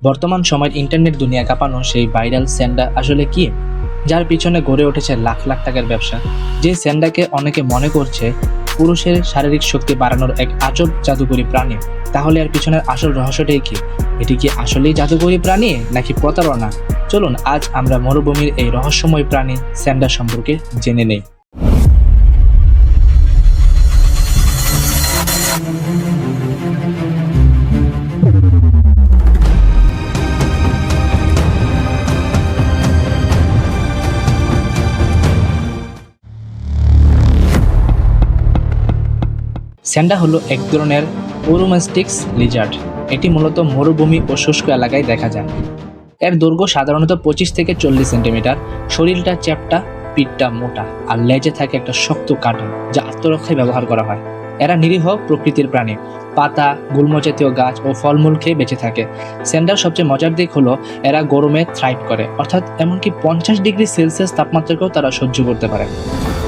বর্তমান সময়ের ইন্টারনেট দুনিয়া কাঁপানো সেই ভাইরাল স্যান্ডা আসলে কি, যার পিছনে গড়ে উঠেছে লাখ লাখ টাকার ব্যবসা। যে স্যান্ডাকে অনেকে মনে করছে পুরুষের শারীরিক শক্তি বাড়ানোর এক আজব জাদুকরী প্রাণী, তাহলে এর পিছনের আসল রহস্যটাই কি? এটি কি আসলেই জাদুকরী প্রাণী নাকি প্রতারণা? চলুন আজ আমরা মরুভূমির এই রহস্যময় প্রাণী স্যান্ডা সম্পর্কে জেনে নেই। স্যান্ডা হলো এক ধরনের ওরোমাস্টিক্স লিজার্ড। এটি মূলত মরুভূমি ও শুষ্ক এলাকায় দেখা যায়। এর দৈর্ঘ্য সাধারণত 25 থেকে 40 সেন্টিমিটার। শরীরটা চ্যাপ্টা, পিঠটা মোটা, আর লেজে থাকে একটা শক্ত কাঁটা যা আত্মরক্ষায় ব্যবহার করা হয়। এরা নিরীহ প্রকৃতির প্রাণী, পাতা, গুল্ম জাতীয় গাছ ও ফলমূল খেয়ে বেঁচে থাকে। স্যান্ডার সবচেয়ে মজার দিক হলো এরা গরমে থ্রাইভ করে, অর্থাৎ এমনকি 50 ডিগ্রি সেলসিয়াস তাপমাত্রাকেও তারা সহ্য করতে পারে।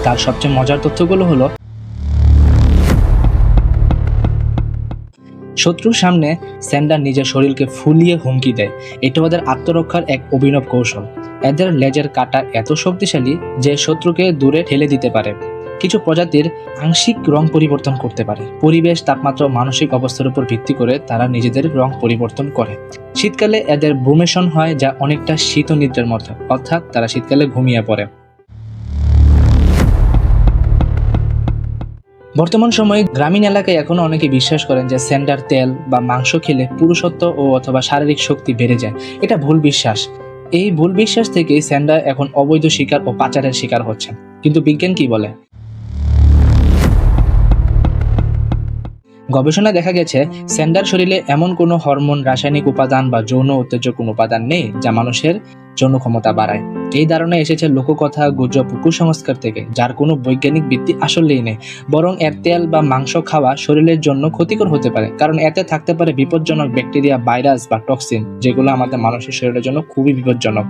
তার সবচেয়ে মজার তথ্যগুলো হলো শত্রুর সামনে স্যান্ডা নিজের শরীরকে ফুলিয়ে হুমকি দেয়। এটা ওদের আত্মরক্ষার এক অভিনব কৌশল। এদের লেজের কাঁটা এত শক্তিশালী যে শত্রুকে দূরে ঠেলে দিতে পারে। কিছু প্রজাতির আংশিক রং পরিবর্তন করতে পারে। পরিবেশ, তাপমাত্রা ও মানসিক অবস্থার উপর ভিত্তি করে তারা নিজেদের রং পরিবর্তন করে। শীতকালে এদের ব্রুমেশন হয়, যা অনেকটা শীতনিদ্রার মতো, অর্থাৎ তারা শীতকালে ঘুমিয়ে পড়ে। বর্তমান সময়ে গ্রামীণ এলাকায় এখনো অনেকে বিশ্বাস করেন যে স্যান্ডার তেল বা মাংস খেলে পুরুষত্ব ও অথবা শারীরিক শক্তি বেড়ে যায়। এটা ভুল বিশ্বাস। এই ভুল বিশ্বাস থেকেই স্যান্ডা এখন অবৈধ শিকার ও পাচারের শিকার হচ্ছে। কিন্তু বিজ্ঞান কি বলে? গবেষণায় দেখা গেছে স্যান্ডার শরীরে এমন কোনো হরমোন, রাসায়নিক উপাদান বা যৌন উত্তেজক কোনো উপাদান নেই যা মানুষের যৌন ক্ষমতা বাড়ায়। এই ধারণা এসেছে লোককথা, গুজব, কুসংস্কার থেকে, যার কোনো বৈজ্ঞানিক ভিত্তি আসলেই নেই। বরং এর তেল বা মাংস খাওয়া শরীরের জন্য ক্ষতিকর হতে পারে, কারণ এতে থাকতে পারে বিপজ্জনক ব্যাকটেরিয়া, ভাইরাস বা টক্সিন, যেগুলো আমাদের মানুষের শরীরের জন্য খুবই বিপজ্জনক।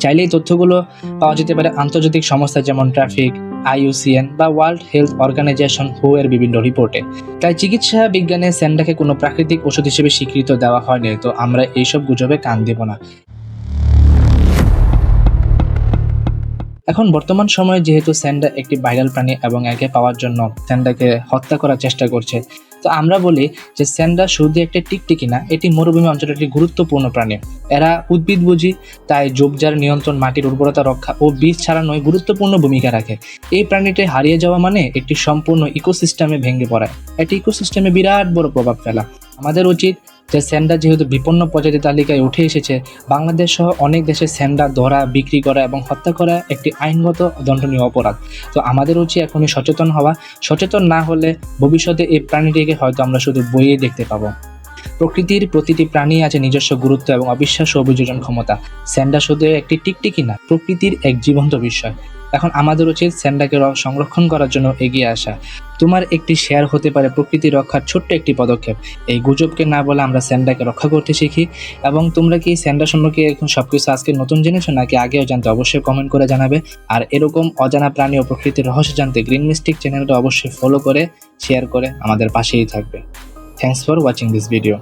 চাইলে এই তথ্যগুলো পাওয়া যেতে পারে আন্তর্জাতিক সংস্থা যেমন ট্রাফিক, IUCN বা ওয়ার্ল্ড হেলথ অর্গানাইজেশন WHO এর বিভিন্ন রিপোর্টে। তাই চিকিৎসা বিজ্ঞানে স্যান্ডাকে কোনো প্রাকৃতিক ওষুধ হিসেবে স্বীকৃত দেওয়া হয়নি, তো আমরা এইসব গুজবে কান দেব না। এখন বর্তমান সময়ে যেহেতু স্যান্ডা একটি ভাইরাল প্রাণী এবং একে পাওয়ার জন্য স্যান্ডাকে হত্যা করার চেষ্টা করছে, তো আমরা বলি যে স্যান্ডা শুধু একটি টিকটিকি না, এটি মরুভূমি অঞ্চলের একটি গুরুত্বপূর্ণ প্রাণী। এরা উদ্ভিদভোজী, তাই ঝোপঝাড় নিয়ন্ত্রণ, মাটির উর্বরতা রক্ষা ও বীজ ছাড়ানোয় গুরুত্বপূর্ণ ভূমিকা রাখে। এই প্রাণীটি হারিয়ে যাওয়া মানে একটি সম্পূর্ণ ইকোসিস্টেমে ভেঙে পড়া, এটি ইকোসিস্টেমে বিরাট বড় প্রভাব ফেলা। আমাদের উচিত যে স্যান্ডা যেহেতু বিপন্ন প্রজাতি তালিকায় উঠে এসেছে, বাংলাদেশ সহ অনেক দেশে স্যান্ডা ধরা, বিক্রি করা এবং হত্যা করা একটি আইনগত দণ্ডনীয় অপরাধ। তো আমাদের উচিত এখনই সচেতন হওয়া। সচেতন না হলে ভবিষ্যতে এই প্রাণীটিকে হয়তো আমরা শুধু বইয়েই দেখতে পাবো। প্রকৃতির প্রতিটি প্রাণী আছে নিজস্ব গুরুত্ব এবং অবিশ্বাস্য অভিযোজন ক্ষমতা। স্যান্ডা শুধু একটি টিকটিকি না, প্রকৃতির এক জীবন্ত বিষয়। এখন আমাদের উচিত স্যান্ডাকে সংরক্ষণ করার জন্য এগিয়ে আসা। তোমার একটি শেয়ার হতে পারে প্রকৃতি রক্ষার ছোট্ট একটি পদক্ষেপ। এই গুজবকে না বলে আমরা স্যান্ডাকে রক্ষা করতে শিখি। এবং তোমরা কি স্যান্ডা সম্পর্কে এখন সবকিছু আজকে নতুন জেনেছো নাকি আগেও জানতে? অবশ্যই কমেন্ট করে জানাবে। আর এরকম অজানা প্রাণী ও প্রকৃতির রহস্য জানতে গ্রিন মিস্টিক চ্যানেলটা অবশ্যই ফলো করে, শেয়ার করে আমাদের পাশেই থাকবে। Thanks for watching this video.